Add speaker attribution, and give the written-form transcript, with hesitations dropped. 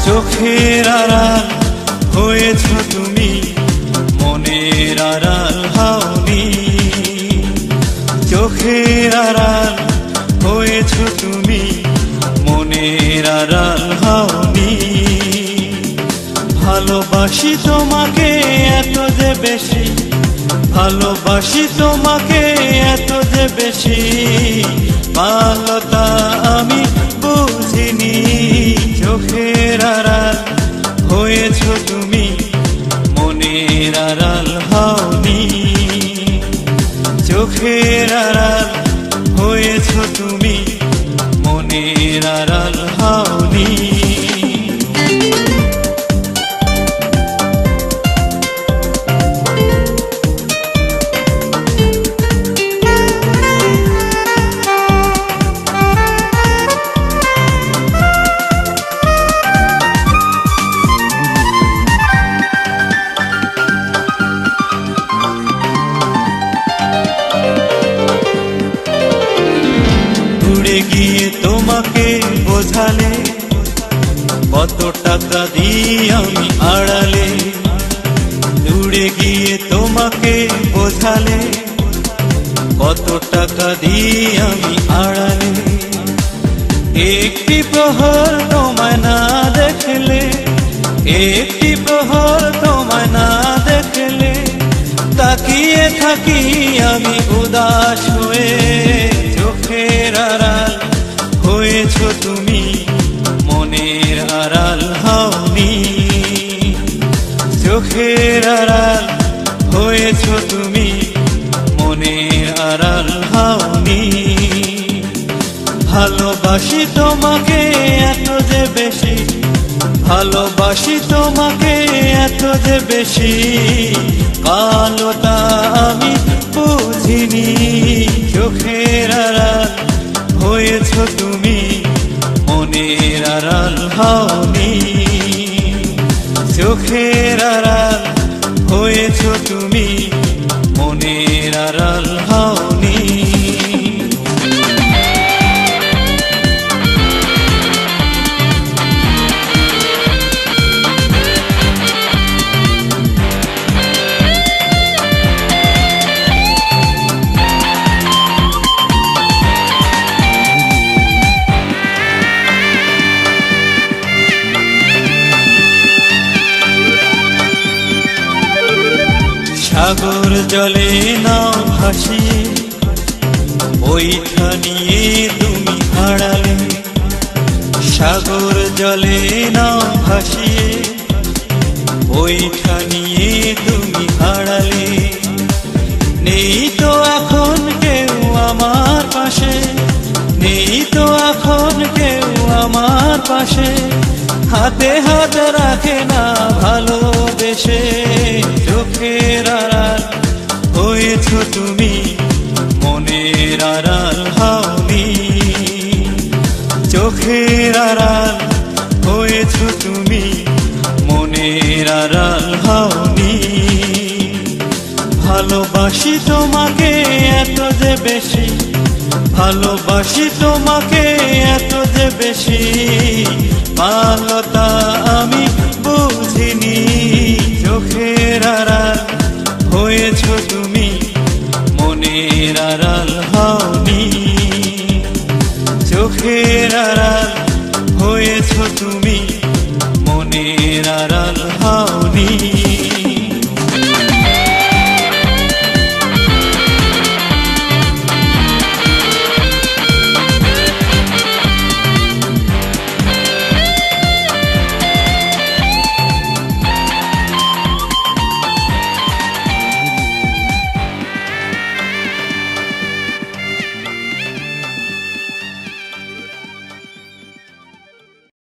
Speaker 1: চোখের আড়াল হয়েছ তুমি, মনের আড়াল হওনি। চোখের আড়াল হয়েছ তুমি, মনের আড়াল হওনি। ভালোবাসি তোমাকে এত যে বেশি, ভালোবাসি তোমাকে এত যে বেশি, ভালোতা আমি বুঝিনি। চোখের আড়াল হয়েছ তুমি, মনের আড়াল হওনি। চোখের আড়াল হয়েছ তুমি, মনের আড়াল হওনি। গিয়ে তোমাকে বোঝালে কত টাকা দিয়ে আমি আড়ালে, দূরে গিয়ে তোমাকে বোঝালে কত টাকা দিয়ে আমি আড়ালে। একটি প্রহর তোমায় না দেখলে, একটি প্রহর তোমায় না দেখলে, তাকিয়ে থাকি আমি উদাস হয়ে। চোখের আড়াল হয়েছ তুমি, মনের আড়াল হওনি। চোখের আড়াল হয়েছ তুমি, মনের আড়াল হওনি। ভালোবাসি তোমাকে এত যে বেশি, ভালোবাসি তোমাকে এত যে বেশি, ভালোটা আমি বুঝিনি। চোখের আড়াল হয়েছ তুমি, মনের আড়াল হওনি। চোখের আড়াল হয়েছ তুমি, মনের আড়াল হওনি। সাগর জলে নাও ভাসিয়ে ওইটা নিয়ে তুমি হারালে। সাগর জলে নাও ভাসিয়ে ওইটা নিয়ে তুমি হারালে। নেই তো এখন কেউ আমার পাশে, নেই তো এখন কেউ আমার পাশে, হাতে হাত রাখে না ভালোবেসে। চোখের আড়াল হয়েছ তুমি, মনের আড়াল হওনি। চোখের আড়াল হয়েছ তুমি, মনের আড়াল হওনি। ভালোবাসি তোমাকে এত যে বেশি, ভালোবাসি তোমাকে এত যে বেশি, ভালোতা আমি বুঝিনি। চোখের আড়াল হয়েছ তুমি, মনের আড়াল হওনি। চোখের আড়াল হয়েছ তুমি, মনের আড়াল হওনি।